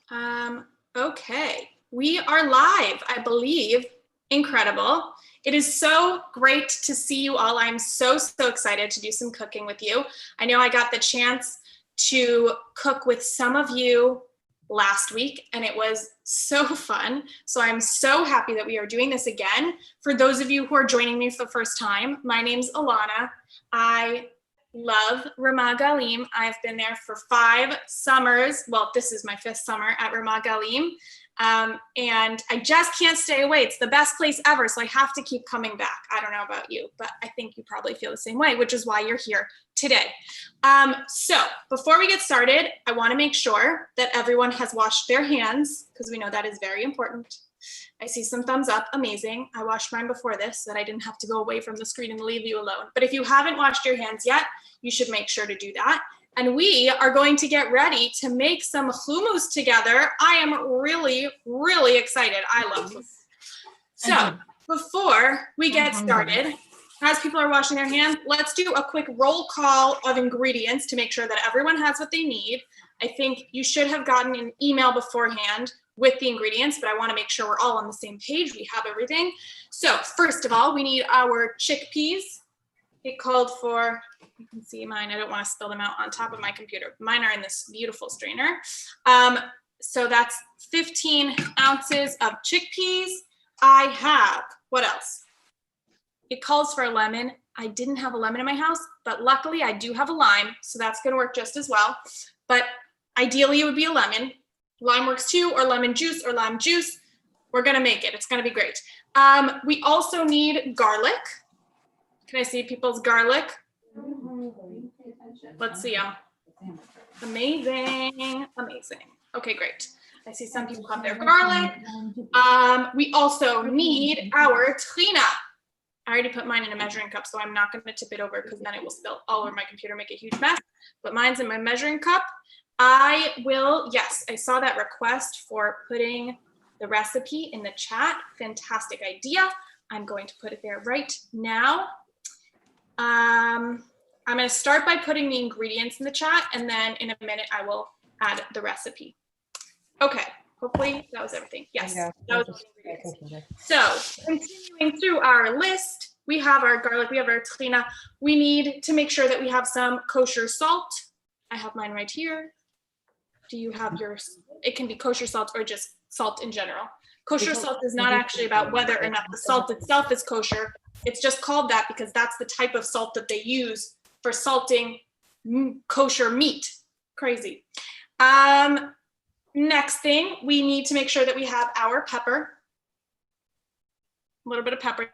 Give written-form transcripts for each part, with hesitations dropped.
Okay, we are live, I believe. Incredible. It is so great to see you all. I'm so excited to do some cooking with you. I know I got the chance to cook with some of you last week, and it was so fun. So I'm so happy that we are doing this again. For those of you who are joining me for the first time, my name's Alana. I love Ramah Galim. I've been there for 5 summers. Well, this is my 5th summer at Ramah Galim. And I just can't stay away. It's the best place ever, so I have to keep coming back. I don't know about you, but I think you probably feel the same way, which is why you're here today. So before we get started, I want to make sure that everyone has washed their hands, because we know that is very important. I see some thumbs up. Amazing. I washed mine before this so that I didn't have to go away from the screen and leave you alone. But if you haven't washed your hands yet, you should make sure to do that. And we are going to get ready to make some hummus together. I am really excited. I love hummus. So before we get started, as people are washing their hands, let's do a quick roll call of ingredients to make sure that everyone has what they need. I think you should have gotten an email beforehand with the ingredients, but I want to make sure we're all on the same page. We have everything. So first of all, we need our chickpeas. It called for, you can see mine, I don't want to spill them out on top of my computer. Mine are in this beautiful strainer. So that's 15 ounces of chickpeas. I have, what else? It calls for a lemon. I didn't have a lemon in my house, but luckily I do have a lime, so that's going to work just as well. But ideally it would be a lemon. Lime works too, or lemon juice or lime juice. We're going to make it. It's going to be great. We also need garlic. Can I see people's garlic? Let's see them. Amazing. Okay, great. I see some people have their garlic. We also need our tahina. I already put mine in a measuring cup, so I'm not going to tip it over because then it will spill all over my computer, make a huge mess. But mine's in my measuring cup. Yes, I saw that request for putting the recipe in the chat. Fantastic idea. I'm going to put it there right now. I'm going to start by putting the ingredients in the chat, and then in a minute I will add the recipe. Okay, hopefully that was everything. Yes, that was the ingredients. So continuing through our list, we have our garlic, we have our tahina. We need to make sure that we have some kosher salt. I have mine right here. Do you have yours? It can be kosher salt or just salt in general. Kosher salt is not actually about whether or not the salt itself is kosher. It's just called that because that's the type of salt that they use for salting kosher meat. Crazy. Next thing, we need to make sure that we have our pepper. A little bit of pepper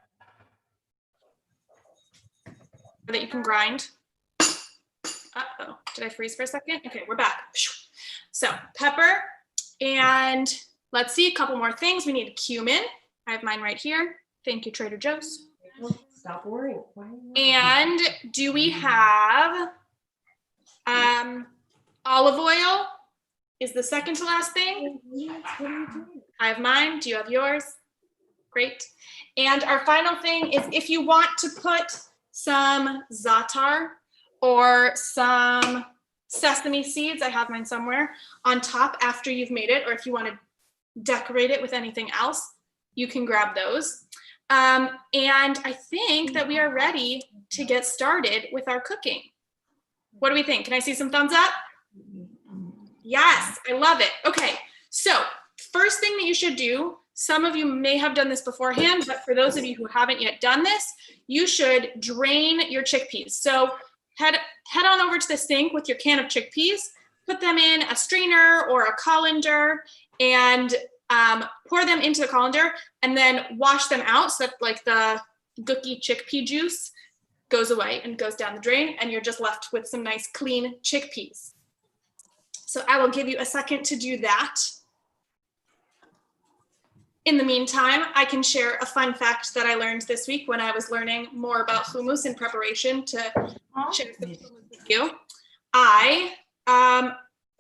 that you can grind. Uh-oh, did I freeze for a second? Okay, we're back. So pepper, and let's see, a couple more things. We need cumin. I have mine right here. Thank you, Trader Joe's. Stop worrying. And do we have olive oil? Is the second to last thing. I have mine. Do you have yours? Great. And our final thing is if you want to put some za'atar or some sesame seeds, I have mine somewhere, on top after you've made it, or if you want to decorate it with anything else, you can grab those. And I think that we are ready to get started with our cooking. What do we think? Can I see some thumbs up? Yes, I love it. Okay, so first thing that you should do, some of you may have done this beforehand, but for those of you who haven't yet done this, you should drain your chickpeas. So head on over to the sink with your can of chickpeas, put them in a strainer or a colander, and pour them into the colander, and then wash them out so that like the gooky chickpea juice goes away and goes down the drain, and you're just left with some nice clean chickpeas. So I will give you a second to do that. In the meantime, I can share a fun fact that I learned this week when I was learning more about hummus in preparation to share some hummus with you. I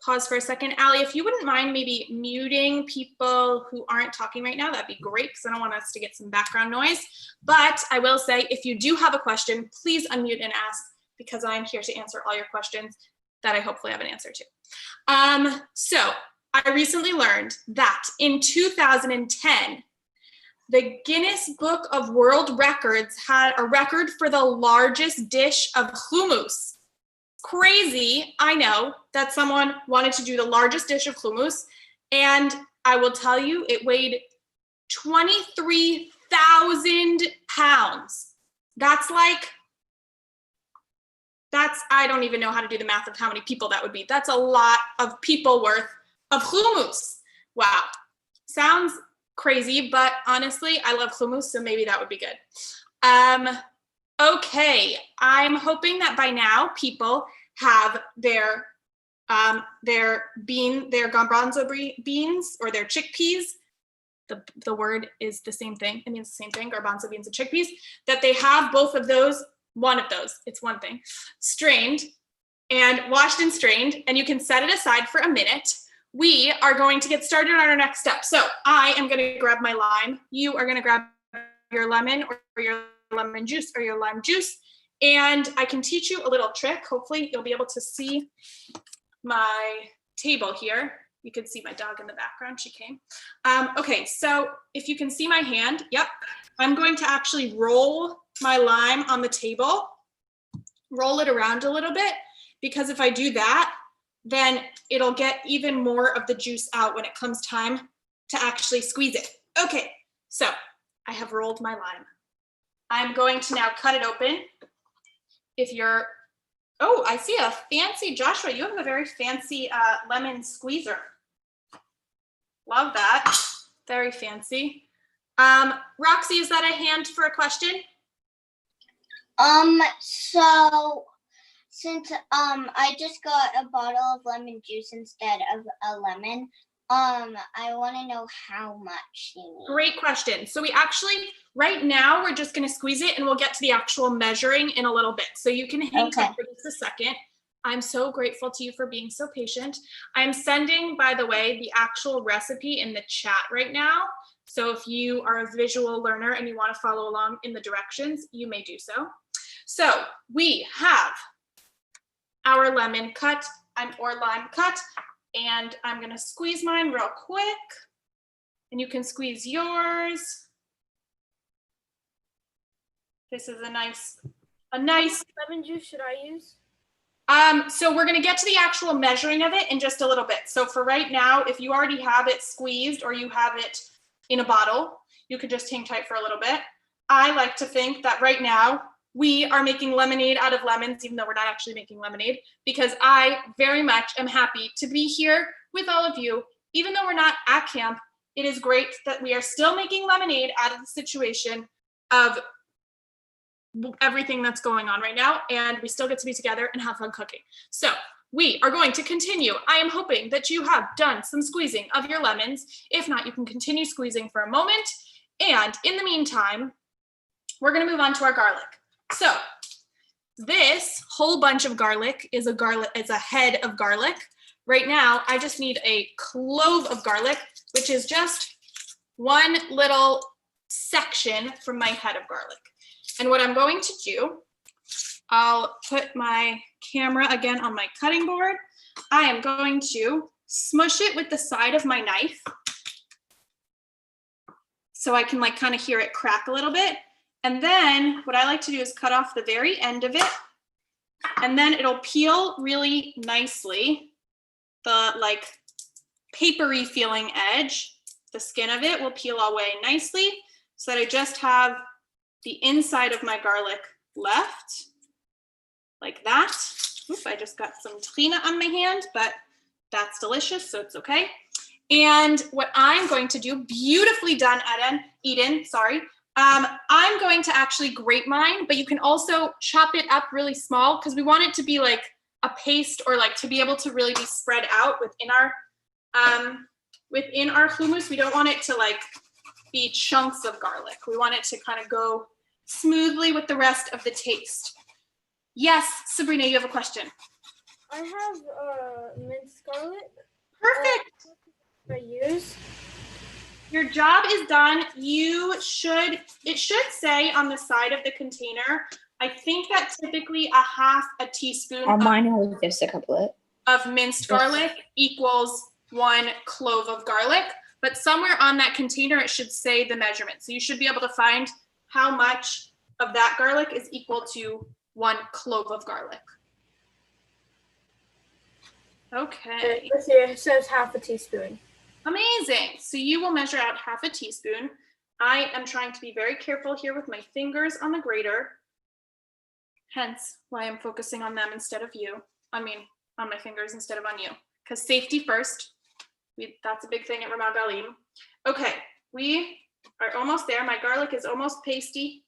pause for a second. Allie, if you wouldn't mind maybe muting people who aren't talking right now, that'd be great because I don't want us to get some background noise. But I will say, if you do have a question, please unmute and ask because I'm here to answer all your questions that I hopefully have an answer to. So I recently learned that in 2010, the Guinness Book of World Records had a record for the largest dish of hummus. Crazy, I know, that someone wanted to do the largest dish of hummus, and I will tell you, it weighed 23,000 pounds. I don't even know how to do the math of how many people that would be. That's a lot of people worth of hummus. Wow. Sounds crazy, but honestly, I love hummus, so maybe that would be good. Okay, I'm hoping that by now people have their garbanzo beans or their chickpeas. The word is the same thing. It means the same thing, garbanzo beans and chickpeas, that they have both of those, one of those, it's one thing, strained and washed and strained, and you can set it aside for a minute. We are going to get started on our next step. So I am gonna grab my lime. You are gonna grab your lemon or your lemon juice or your lime juice, and I can teach you a little trick. Hopefully you'll be able to see my table here. You can see my dog in the background, she came. Okay, so if you can see my hand, yep, I'm going to actually roll my lime on the table, roll it around a little bit, because if I do that, then it'll get even more of the juice out when it comes time to actually squeeze it. Okay, so I have rolled my lime. I'm going to now cut it open. Oh, I see a fancy, Joshua, you have a very fancy lemon squeezer. Love that, very fancy. Roxy, is that a hand for a question? So since I just got a bottle of lemon juice instead of a lemon, I want to know how much you need. Great question. So we actually, right now, we're just going to squeeze it and we'll get to the actual measuring in a little bit. So you can hang tight for just a second. I'm so grateful to you for being so patient. I'm sending, by the way, the actual recipe in the chat right now. So if you are a visual learner and you want to follow along in the directions, you may do so. So we have our lemon cut, or lime cut, and I'm gonna squeeze mine real quick, and you can squeeze yours. This is a nice. Lemon juice should I use? So we're gonna get to the actual measuring of it in just a little bit. So for right now, if you already have it squeezed or you have it in a bottle, you could just hang tight for a little bit. I like to think that right now, we are making lemonade out of lemons, even though we're not actually making lemonade, because I very much am happy to be here with all of you. Even though we're not at camp, it is great that we are still making lemonade out of the situation of everything that's going on right now, and we still get to be together and have fun cooking. So we are going to continue. I am hoping that you have done some squeezing of your lemons. If not, you can continue squeezing for a moment. And in the meantime, we're gonna move on to our garlic. So this whole bunch of garlic is a head of garlic. Right now, I just need a clove of garlic, which is just one little section from my head of garlic. And what I'm going to do, I'll put my camera again on my cutting board. I am going to smush it with the side of my knife so I can like kind of hear it crack a little bit. And then what I like to do is cut off the very end of it, and then it'll peel really nicely. The like papery feeling edge, the skin of it will peel away nicely so that I just have the inside of my garlic left, like that. Oops, I just got some tahina on my hand, but that's delicious, so it's okay. And what I'm going to do, beautifully done, Eden, sorry. I'm going to actually grate mine, but you can also chop it up really small because we want it to be like a paste, or like to be able to really be spread out within our hummus. We don't want it to like be chunks of garlic. We want it to kind of go smoothly with the rest of the taste. Yes, Sabrina, you have a question. I have minced garlic. Perfect. I use. Your job is done. It should say on the side of the container, I think that typically a half a teaspoon mine was just a couplet of minced garlic equals 1 clove of garlic, but somewhere on that container, it should say the measurement. So you should be able to find how much of that garlic is equal to 1 clove of garlic. Okay. Let's see, it says half a teaspoon. Amazing. So you will measure out half a teaspoon. I am trying to be very careful here with my fingers on the grater, hence why I'm focusing on them instead of you. I mean, on my fingers instead of on you, because safety first. That's a big thing at Ramah Galim. Okay, we are almost there. My garlic is almost pasty.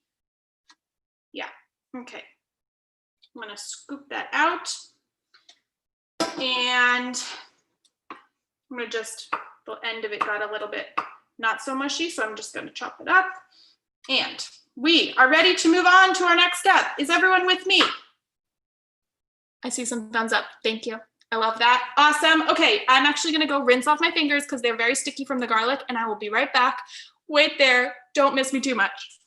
Yeah, okay. I'm gonna scoop that out. And I'm gonna just, the end of it got a little bit not so mushy, so I'm just gonna chop it up. And we are ready to move on to our next step. Is everyone with me? I see some thumbs up, thank you. I love that, awesome. Okay, I'm actually gonna go rinse off my fingers because they're very sticky from the garlic, and I will be right back. Wait there, don't miss me too much.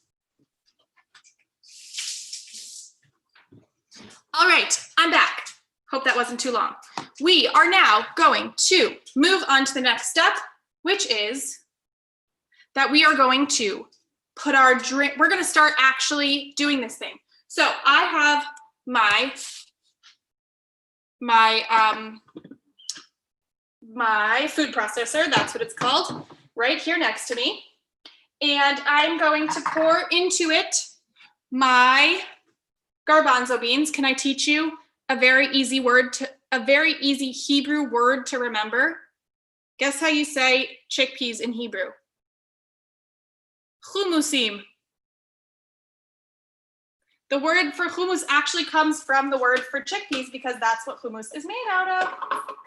All right, I'm back. Hope that wasn't too long. We are now going to move on to the next step, which is that we are going to put our drink, we're gonna start actually doing this thing. So I have my food processor, that's what it's called, right here next to me. And I'm going to pour into it my garbanzo beans. Can I teach you a very easy Hebrew word to remember? Guess how you say chickpeas in Hebrew? Humusim. The word for hummus actually comes from the word for chickpeas because that's what hummus is made out of.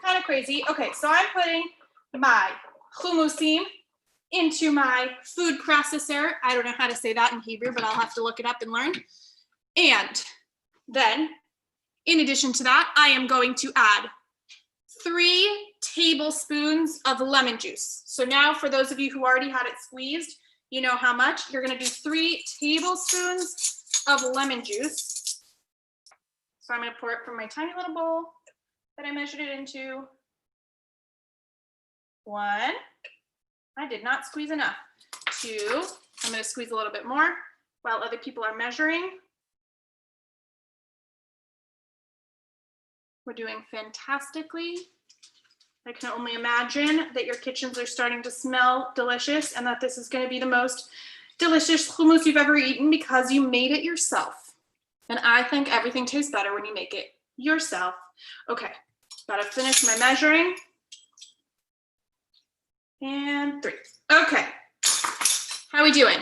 Kind of crazy. Okay, so I'm putting my humusim into my food processor. I don't know how to say that in Hebrew, but I'll have to look it up and learn. And then, in addition to that, I am going to add 3 tablespoons of lemon juice. So now for those of you who already had it squeezed, you know how much. You're gonna do 3 tablespoons of lemon juice. So I'm gonna pour it from my tiny little bowl that I measured it into. 1, I did not squeeze enough. 2, I'm gonna squeeze a little bit more while other people are measuring. We're doing fantastically. I can only imagine that your kitchens are starting to smell delicious and that this is going to be the most delicious hummus you've ever eaten because you made it yourself. And I think everything tastes better when you make it yourself. Okay, gotta finish my measuring. And 3. Okay, how are we doing?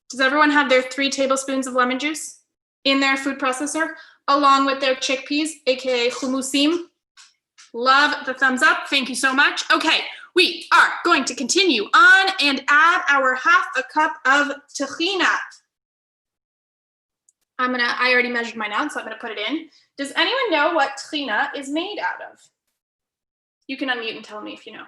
Does everyone have their 3 tablespoons of lemon juice in their food processor along with their chickpeas, aka humusim? Love the thumbs up, thank you so much. Okay, we are going to continue on and add our 1/2 cup of tahina. I already measured mine out, so I'm gonna put it in. Does anyone know what tahina is made out of? You can unmute and tell me if you know.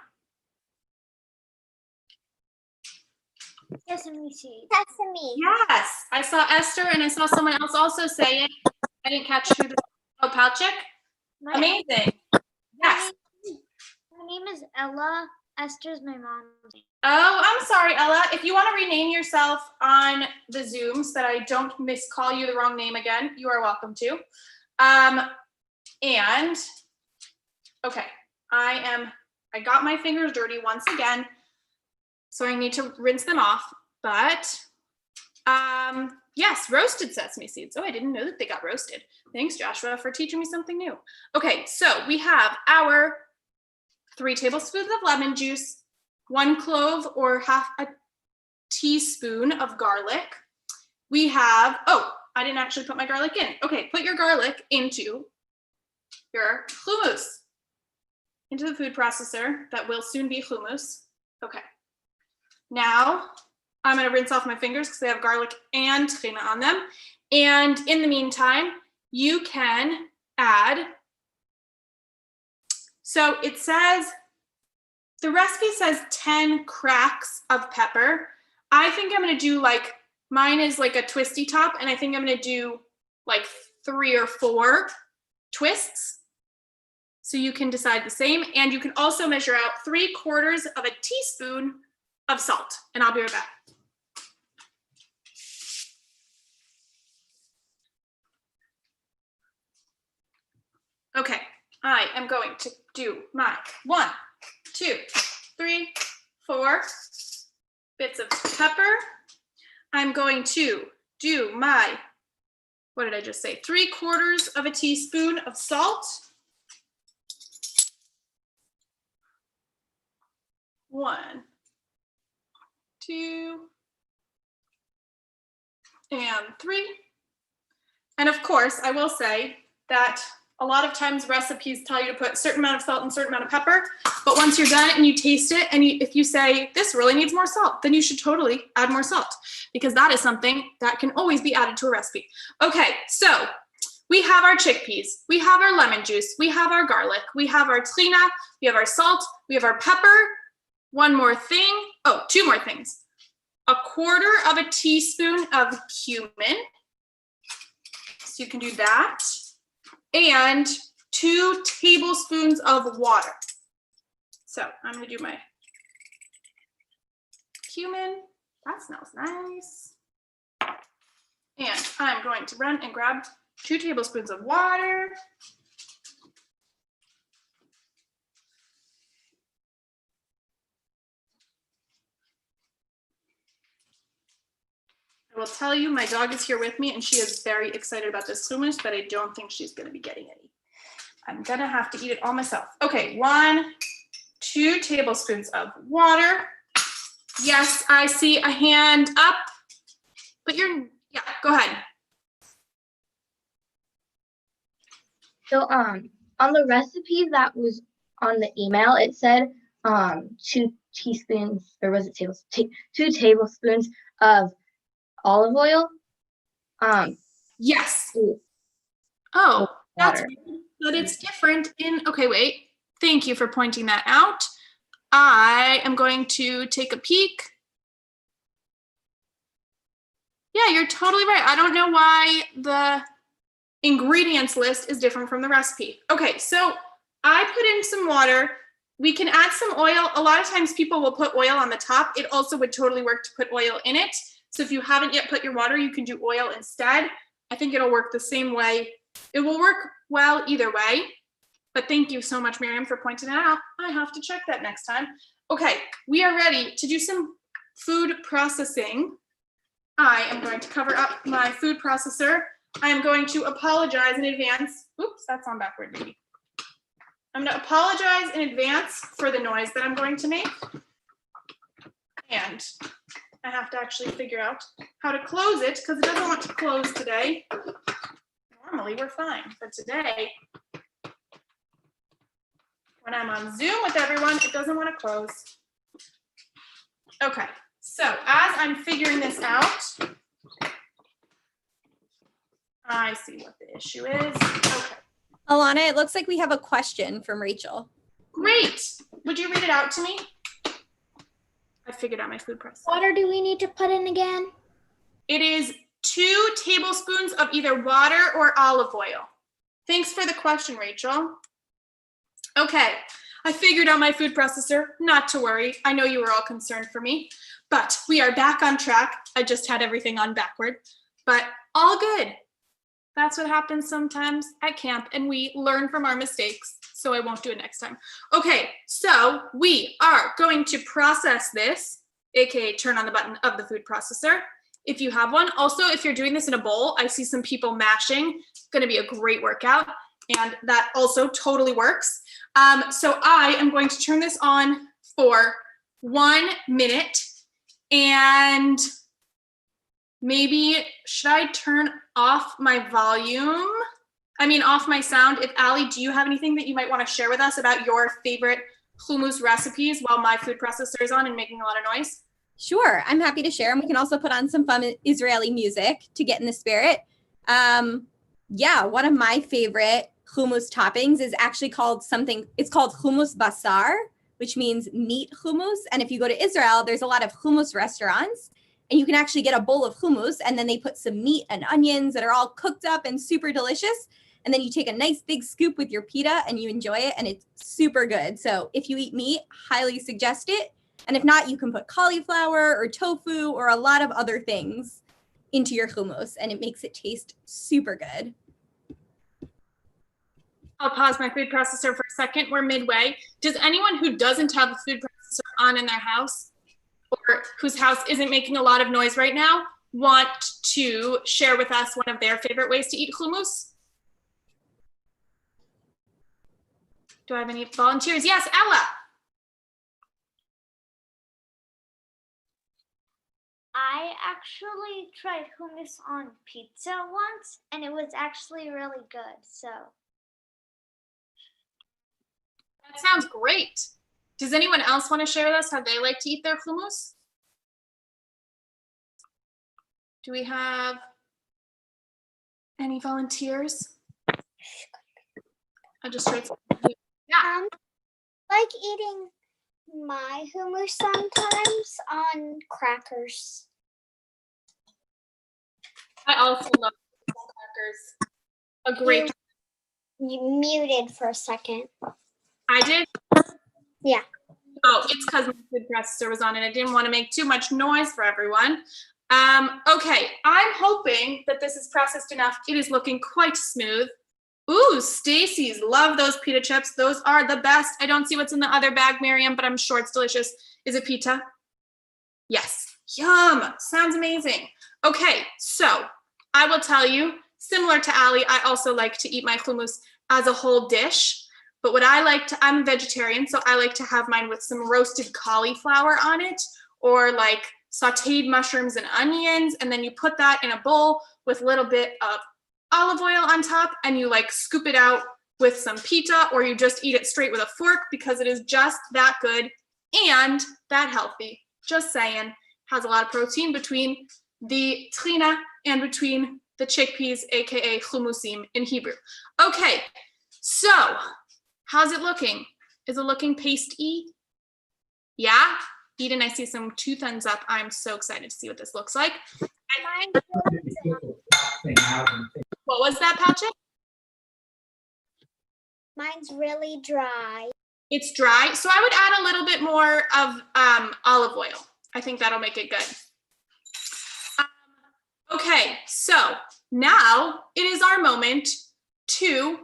Sesame seeds. Sesame. Yes, I saw Esther and I saw someone else also say it. I didn't catch who the, oh, Palchik? Amazing. Yes. My name is Ella. Esther's my mom's name. Oh, I'm sorry, Ella. If you want to rename yourself on the Zoom so that I don't miscall you the wrong name again, you are welcome to. And, okay, I got my fingers dirty once again, so I need to rinse them off, but yes, roasted sesame seeds. Oh, I didn't know that they got roasted. Thanks, Joshua, for teaching me something new. Okay, so we have our 3 tablespoons of lemon juice, 1 clove or 1/2 teaspoon of garlic. We have, oh, I didn't actually put my garlic in. Okay, put your garlic into your hummus, into the food processor that will soon be hummus. Okay, now I'm gonna rinse off my fingers because they have garlic and tahina on them. And in the meantime, you can add, so it says, the recipe says 10 cracks of pepper. I think I'm gonna do like, mine is like a twisty top, and I think I'm gonna do like 3 or 4 twists. So you can decide the same, and you can also measure out 3/4 of a teaspoon of salt, and I'll be right back. Okay, I am going to do my 1, 2, 3, 4 bits of pepper. I'm going to do my, what did I just say? 3/4 of a teaspoon of salt. 1, 2, and 3. And of course, I will say that a lot of times recipes tell you to put a certain amount of salt and a certain amount of pepper, but once you're done and you taste it, and if you say, this really needs more salt, then you should totally add more salt, because that is something that can always be added to a recipe. Okay, so we have our chickpeas, we have our lemon juice, we have our garlic, we have our tahina, we have our salt, we have our pepper. One more thing, oh, 2 more things. 1/4 of a teaspoon of cumin, so you can do that, and 2 tablespoons of water. So I'm gonna do my cumin, that smells nice. And I'm going to run and grab 2 tablespoons of water. I will tell you, my dog is here with me and she is very excited about this hummus, but I don't think she's gonna be getting any. I'm gonna have to eat it all myself. Okay, 1, 2 tablespoons of water. Yes, I see a hand up, but yeah, go ahead. So on the recipe that was on the email, it said 2 teaspoons, or was it tablespoons? 2 tablespoons of olive oil. Yes. Oh, that's water. weird, but it's different in, okay, wait. Thank you for pointing that out. I am going to take a peek. Yeah, you're totally right. I don't know why the ingredients list is different from the recipe. Okay, so I put in some water. We can add some oil. A lot of times people will put oil on the top. It also would totally work to put oil in it. So if you haven't yet put your water, you can do oil instead. I think it'll work the same way. It will work well either way. But thank you so much, Miriam, for pointing that out. I have to check that next time. Okay, we are ready to do some food processing. I am going to cover up my food processor. I am going to apologize in advance. Oops, that's on backward, maybe. I'm going to apologize in advance for the noise that I'm going to make. And I have to actually figure out how to close it because it doesn't want to close today. Normally we're fine, but today, when I'm on Zoom with everyone, it doesn't want to close. Okay, so as I'm figuring this out, I see what the issue is. Okay. Alana, it looks like we have a question from Rachel. Great. Would you read it out to me? I figured out my food processor. What water do we need to put in again? It is 2 tablespoons of either water or olive oil. Thanks for the question, Rachel. Okay, I figured out my food processor. Not to worry. I know you were all concerned for me, but we are back on track. I just had everything on backward, but all good. That's what happens sometimes at camp, and we learn from our mistakes, so I won't do it next time. Okay, so we are going to process this, aka turn on the button of the food processor, if you have one. Also, if you're doing this in a bowl, I see some people mashing. It's gonna be a great workout, and that also totally works. So I am going to turn this on for 1 minute, and maybe, should I turn off my volume? I mean, off my sound. If Allie, do you have anything that you might want to share with us about your favorite hummus recipes while my food processor is on and making a lot of noise? Sure, I'm happy to share. And we can also put on some fun Israeli music to get in the spirit. Yeah, one of my favorite hummus toppings is actually called it's called hummus basar, which means meat hummus. And if you go to Israel, there's a lot of hummus restaurants. And you can actually get a bowl of hummus, and then they put some meat and onions that are all cooked up and super delicious. and then you take a nice big scoop with your pita and you enjoy it, and it's super good. So if you eat meat, highly suggest it. And if not, you can put cauliflower or tofu or a lot of other things into your hummus, and it makes it taste super good. I'll pause my food processor for a second. We're midway. Does anyone who doesn't have a food processor on in their house, or whose house isn't making a lot of noise right now, want to share with us one of their favorite ways to eat hummus? Do I have any volunteers? Yes, Ella. I actually tried hummus on pizza once, and it was actually really good. So That sounds great. Does anyone else want to share with us how they like to eat their hummus? Do we have any volunteers? I just heard. Yeah. Like eating my hummus sometimes on crackers. I also love crackers. A great. You muted for a second. I did? Yeah. Oh, it's because my food processor was on and I didn't want to make too much noise for everyone. Okay, I'm hoping that this is processed enough. It is looking quite smooth. Ooh, Stacy's, love those pita chips. Those are the best. I don't see what's in the other bag, Miriam, but I'm sure it's delicious. Is it pita? Yes. Yum. Sounds amazing. Okay, so I will tell you, similar to Ali, I also like to eat my hummus as a whole dish. But what I like to, I'm a vegetarian, so I like to have mine with some roasted cauliflower on it, or like sauteed mushrooms and onions, and then you put that in a bowl with a little bit of olive oil on top, and you like scoop it out with some pita, or you just eat it straight with a fork because it is just that good and that healthy. Just saying, has a lot of protein between the trina and between the chickpeas, aka humusim in Hebrew. Okay, so how's it looking? Is it looking pasty? Yeah? Eden, I see some 2 thumbs up. I'm so excited to see what this looks like. What was that, Patrick? Mine's really dry. It's dry. So I would add a little bit more of olive oil. I think that'll make it good. Okay, so now it is our moment to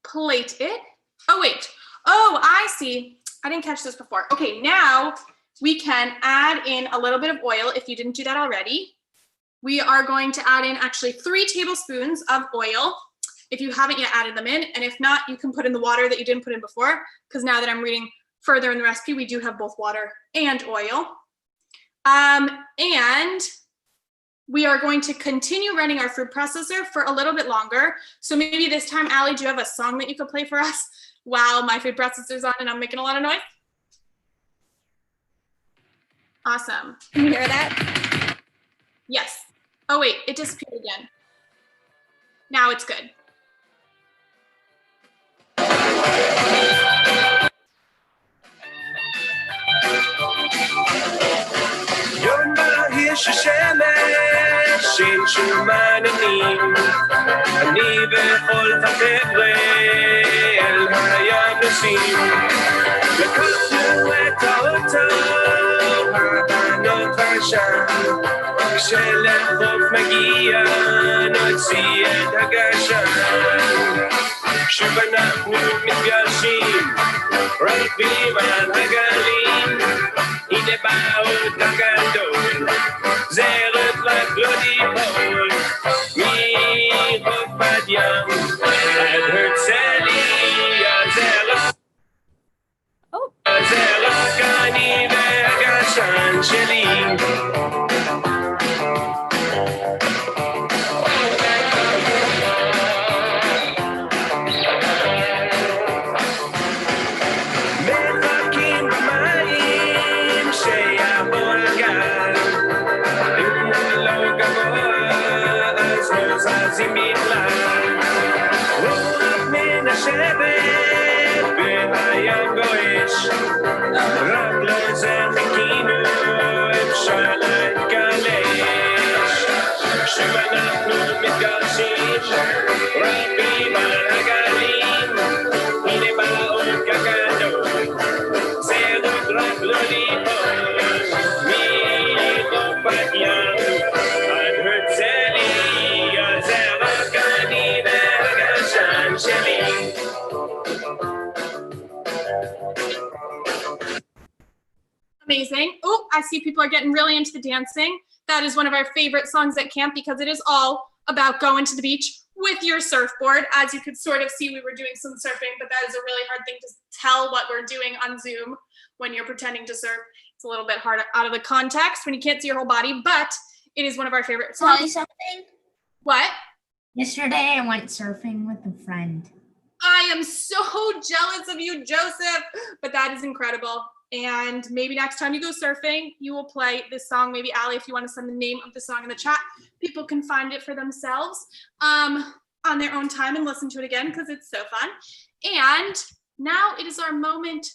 plate it. Oh, wait. Oh, I see. I didn't catch this before. Okay, now we can add in a little bit of oil if you didn't do that already. We are going to add in actually 3 tablespoons of oil if you haven't yet added them in. And if not, you can put in the water that you didn't put in before, because now that I'm reading further in the recipe, we do have both water and oil. And we are going to continue running our food processor for a little bit longer. So maybe this time, Allie, do you have a song that you could play for us while my food processor's on and I'm making a lot of noise? Awesome. Can you hear that? Yes. Oh, wait, it disappeared again. Now it's good. של שומננים, אני וכל החבר'ה אל הים נוסעים. לקחנו את האוטו, הבנות והשם, כשלחוף מגיע נוציא את הגשם. שוב אנחנו מתגרשים, רכבים על הגלים, הנה באוט הגדול, זרת רק לא ליפול, מחוף עד ים, עד הרצליה, זה רק אני והגשן שלי. זזים בכלל, רוח מנשבת והים גועש, רק לזה חיכינו, אפשר להתגלש. שאנחנו מתגרשים, רבים על הגלים, הנה באור גדול, זה עוד רק לא ליפול, מחופת ים עד הרצליה, זה רק אני והגשש שלי. Amazing. Oh, I see people are getting really into the dancing. That is one of our favorite songs at camp because it is all about going to the beach with your surfboard. As you could sort of see, we were doing some surfing, but that is a really hard thing to tell what we're doing on Zoom when you're pretending to surf. It's a little bit hard out of the context when you can't see your whole body, but it is one of our favorite songs. Tell you something. What? Yesterday, I went surfing with a friend. I am so jealous of you, Joseph, but that is incredible. And maybe next time you go surfing, you will play this song. Maybe Allie, if you want to send the name of the song in the chat, people can find it for themselves on their own time and listen to it again because it's so fun. And now it is our moment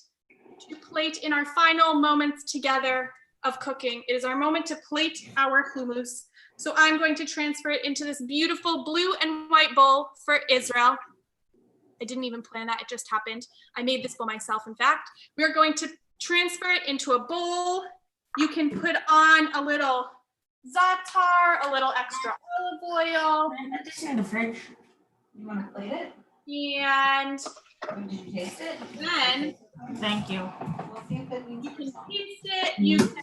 to plate in our final moments together of cooking. It is our moment to plate our hummus. So I'm going to transfer it into this beautiful blue and white bowl for Israel. I didn't even plan that, it just happened. I made this bowl myself, in fact. We're going to transfer it into a bowl. You can put on a little za'atar, a little extra olive oil. Can I put this in the fridge? You want to plate it? And Did you taste it? then Thank you. you can taste it, you can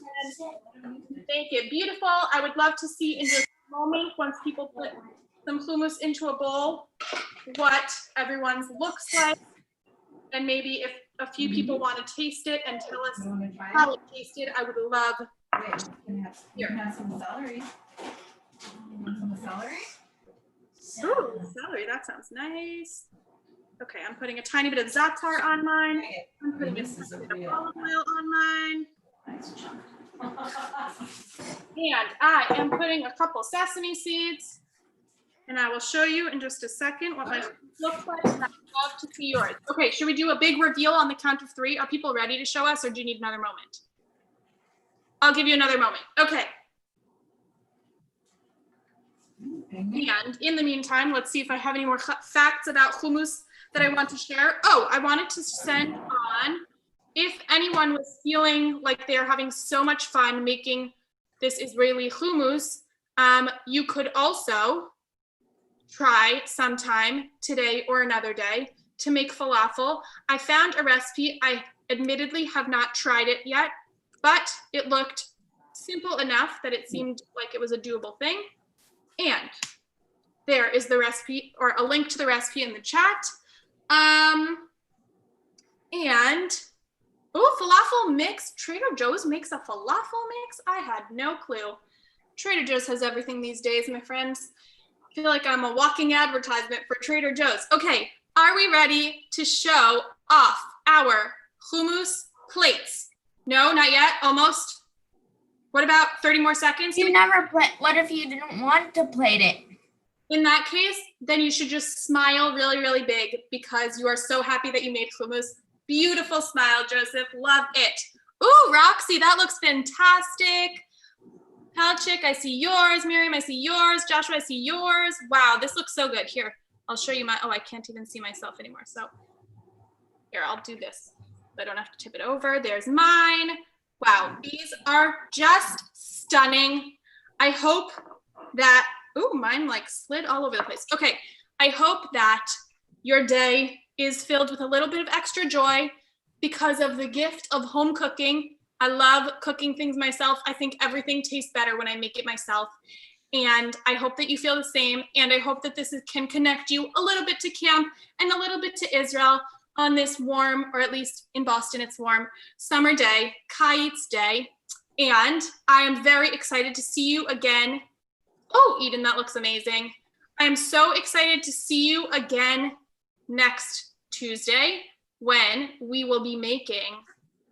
make it beautiful. I would love to see in this moment, once people put some hummus into a bowl, what everyone's looks like. And maybe if a few people want to taste it and tell us You want to try how it? it tasted, I would love. Wait, you can have some celery. You want some celery? Ooh, celery, that sounds nice. Okay, I'm putting a tiny bit of za'atar on mine. I'm putting a This is a bit of real olive oil on mine. nice chunk. And I am putting a couple sesame seeds. And I will show you in just a second what my looks like. And I'd love to see yours. Okay, should we do a big reveal on the count of 3? Are people ready to show us, or do you need another moment? I'll give you another moment. Okay. And in the meantime, let's see if I have any more facts about hummus that I want to share. Oh, I wanted to send on if anyone was feeling like they're having so much fun making this Israeli hummus, you could also try sometime today or another day to make falafel. I found a recipe. I admittedly have not tried it yet, but it looked simple enough that it seemed like it was a doable thing. And there is the recipe, or a link to the recipe in the chat. And falafel mix. Trader Joe's makes a falafel mix? I had no clue. Trader Joe's has everything these days, my friends. I feel like I'm a walking advertisement for Trader Joe's. Okay, are we ready to show off our hummus plates? No, not yet, almost. What about 30 more seconds? You never play. What if you didn't want to plate it? In that case, then you should just smile really, really big because you are so happy that you made hummus. Beautiful smile, Joseph. Love it. Ooh, Roxy, that looks fantastic. Palchik, I see yours. Miriam, I see yours. Joshua, I see yours. Wow, this looks so good. Here, I'll show you my, I can't even see myself anymore. So here, I'll do this. I don't have to tip it over. There's mine. Wow, these are just stunning. I hope that, mine like slid all over the place. Okay, I hope that your day is filled with a little bit of extra joy because of the gift of home cooking. I love cooking things myself. I think everything tastes better when I make it myself. And I hope that you feel the same. And I hope that this can connect you a little bit to camp and a little bit to Israel on this warm, or at least in Boston, it's warm, summer day, Kites Day. And I am very excited to see you again. Oh, Eden, that looks amazing. I'm so excited to see you again next Tuesday when we will be making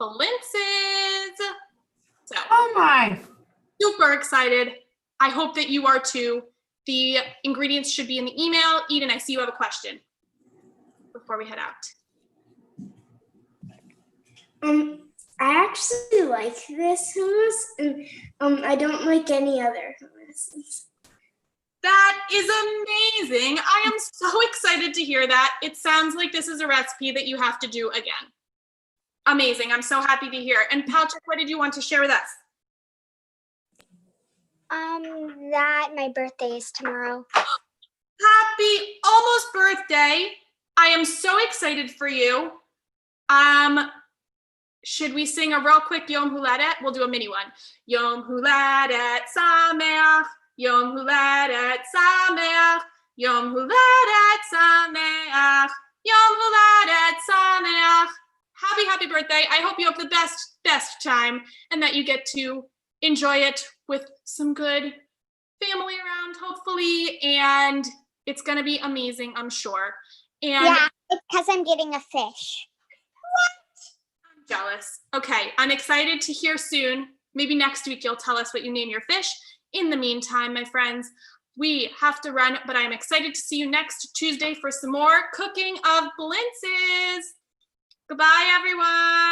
balinces. So, Oh my. super excited. I hope that you are too. The ingredients should be in the email. Eden, I see you have a question before we head out. I actually like this hummus, and I don't like any other hummus. That is amazing. I am so excited to hear that. It sounds like this is a recipe that you have to do again. Amazing. I'm so happy to hear. And Patrick, what did you want to share with us? That my birthday is tomorrow. Happy almost birthday. I am so excited for you. Should we sing a real quick Yom Huledet? We'll do a mini one. Yom Huledet Sameach. Yom Huledet Sameach. Yom Huledet Sameach. Yom Huledet Sameach. Happy birthday. I hope you have the best time and that you get to enjoy it with some good family around, hopefully. And it's going to be amazing, I'm sure. And Yeah, it's because I'm getting a fish. I'm jealous. Okay, I'm excited to hear soon. Maybe next week you'll tell us what you name your fish. In the meantime, my friends, we have to run, but I'm excited to see you next Tuesday for some more cooking of blintzes. Goodbye, everyone.